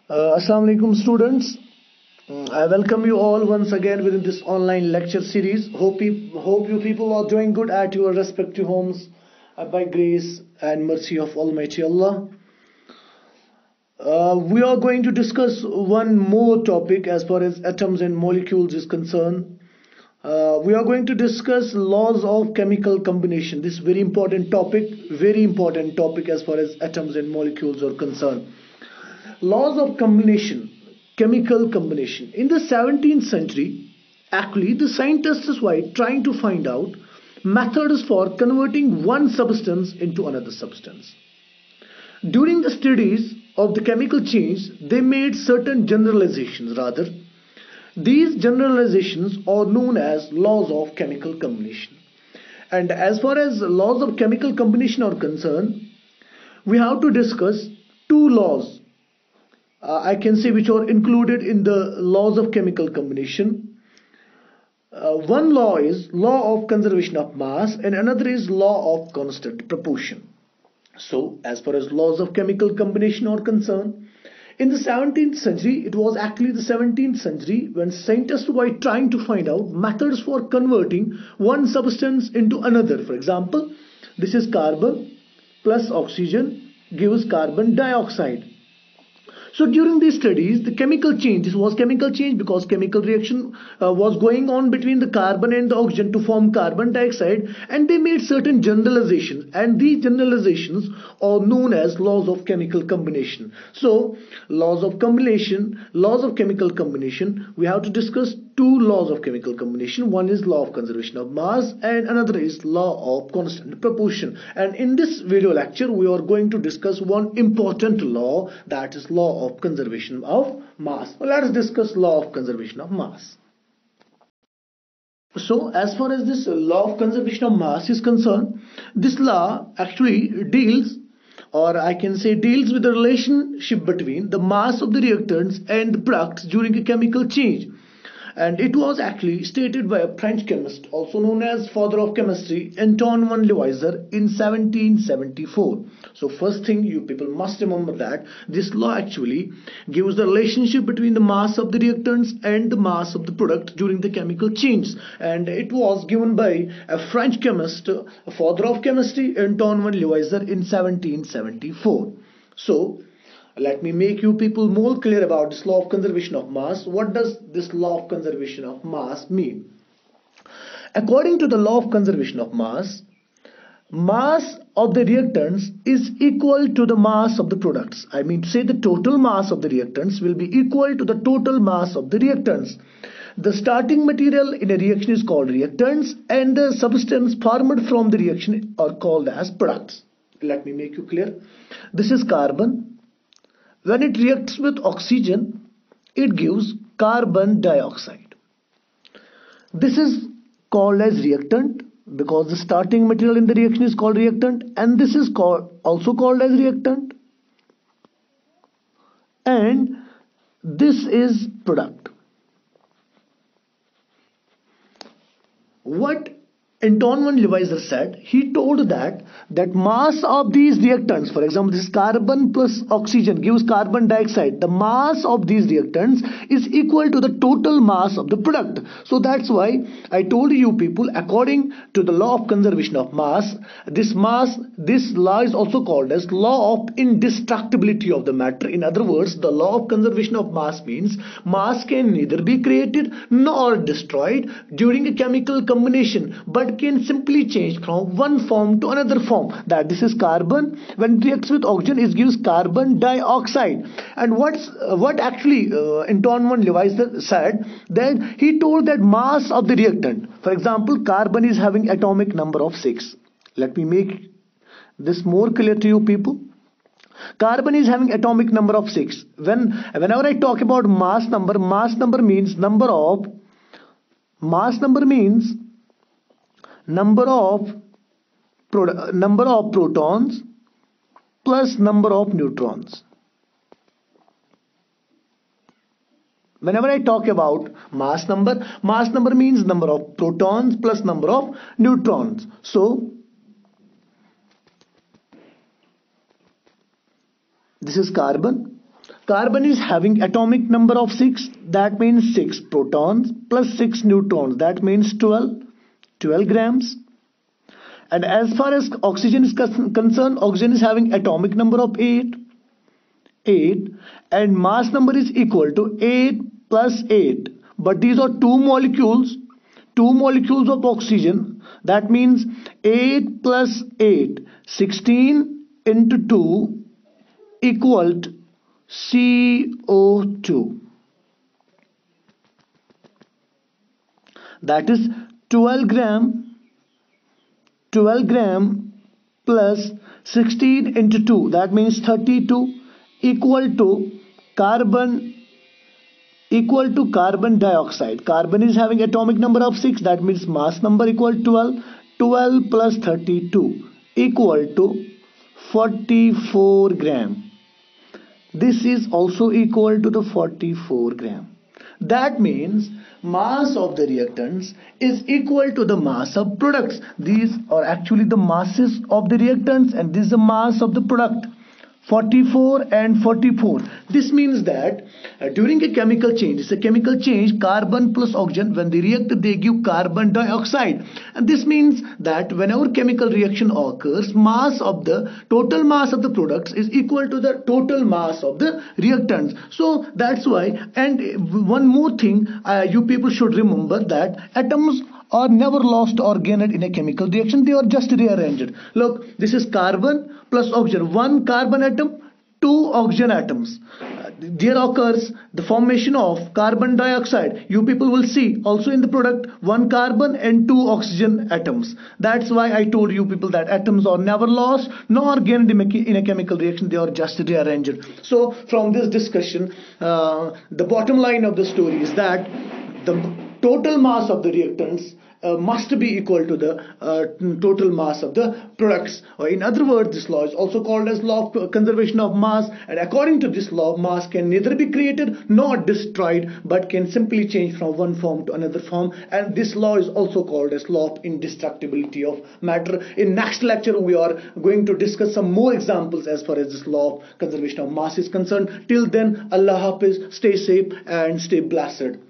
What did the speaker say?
Assalamu alaikum students. I welcome you all once again within this online lecture series. Hope you people are doing good at your respective homes by grace and mercy of Almighty Allah. We are going to discuss one more topic as far as atoms and molecules is concerned. We are going to discuss laws of chemical combination. This very important topic as far as atoms and molecules are concerned. Laws of combination, chemical combination. In the 17th century, actually the scientists were trying to find out methods for converting one substance into another substance. During the studies of the chemical change, they made certain generalizations rather. These generalizations are known as laws of chemical combination. And as far as laws of chemical combination are concerned, we have to discuss two laws. I can say which are included in the laws of chemical combination. One law is law of conservation of mass and another is law of constant proportion. So as far as laws of chemical combination are concerned, in the 17th century, it was actually the 17th century when scientists were trying to find out methods for converting one substance into another. For example, this is carbon plus oxygen gives carbon dioxide. So during these studies, the chemical change, this was chemical change because chemical reaction was going on between the carbon and the oxygen to form carbon dioxide, and they made certain generalizations, and these generalizations are known as laws of chemical combination. So laws of chemical combination, we have to discuss two laws of chemical combination. One is law of conservation of mass and another is law of constant proportion. And in this video lecture, we are going to discuss one important law, that is law of conservation of mass. Let us discuss law of conservation of mass. So as far as this law of conservation of mass is concerned, this law actually deals with the relationship between the mass of the reactants and the products during a chemical change. And it was actually stated by a French chemist, also known as father of chemistry, Antoine van Leeuwenhoek in 1774. So first thing you people must remember that this law actually gives the relationship between the mass of the reactants and the mass of the product during the chemical change. And it was given by a French chemist, a father of chemistry, Antoine van Leeuwenhoek in 1774. So let me make you people more clear about this law of conservation of mass. What does this law of conservation of mass mean? According to the law of conservation of mass of the reactants is equal to the mass of the products. I mean to say the total mass of the reactants will be equal to the total mass of the reactants. The starting material in a reaction is called reactants and the substance formed from the reaction are called as products. Let me make you clear. This is carbon. When it reacts with oxygen, it gives carbon dioxide. This is called as reactant because the starting material in the reaction is called reactant, and this is also called as reactant. And this is product. What Antoine van Leeuwenhoek said, he told that mass of these reactants, for example, this carbon plus oxygen gives carbon dioxide. The mass of these reactants is equal to the total mass of the product. So that's why I told you people, according to the law of conservation of mass, this law is also called as law of indestructibility of the matter. In other words, the law of conservation of mass means mass can neither be created nor destroyed during a chemical combination, but can simply change from one form to another form. That this is carbon. When it reacts with oxygen, it gives carbon dioxide. And what actually Antoine van Leeuwenhoek said, that he told that mass of the reactant, for example, carbon is having atomic number of 6. Let me make this more clear to you people. Carbon is having atomic number of 6. Whenever I talk about mass number means number of protons plus number of neutrons. Whenever I talk about mass number means number of protons plus number of neutrons. So this is carbon. Carbon is having atomic number of 6, that means 6 protons plus 6 neutrons, that means 12 grams. And as far as oxygen is concerned, oxygen is having atomic number of 8, and mass number is equal to 8 plus 8. But these are two molecules of oxygen, that means 8 plus 8, 16 into 2 equal to CO2. That is 12 gram plus 16 into 2, that means 32, equal to carbon dioxide. Carbon is having atomic number of 6, that means mass number equal to 12 plus 32 equal to 44 gram. This is also equal to the 44 gram. That means mass of the reactants is equal to the mass of products. These are actually the masses of the reactants, and this is the mass of the product. 44 and 44. This means that during a chemical change, carbon plus oxygen, when they react, they give carbon dioxide. And this means that whenever chemical reaction occurs, total mass of the products is equal to the total mass of the reactants. So that's why, and one more thing, you people should remember that atoms are never lost or gained in a chemical reaction. They are just rearranged. Look, this is carbon plus oxygen. One carbon atom, two oxygen atoms. There occurs the formation of carbon dioxide. You people will see also in the product one carbon and two oxygen atoms. That's why I told you people that atoms are never lost nor gained in a chemical reaction. They are just rearranged. So from this discussion, the bottom line of the story is that the total mass of the reactants must be equal to the total mass of the products. In other words, this law is also called as law of conservation of mass, and according to this law, mass can neither be created nor destroyed, but can simply change from one form to another form. And this law is also called as law of indestructibility of matter. In next lecture, we are going to discuss some more examples as far as this law of conservation of mass is concerned. Till then, Allah Hafiz, stay safe and stay blessed.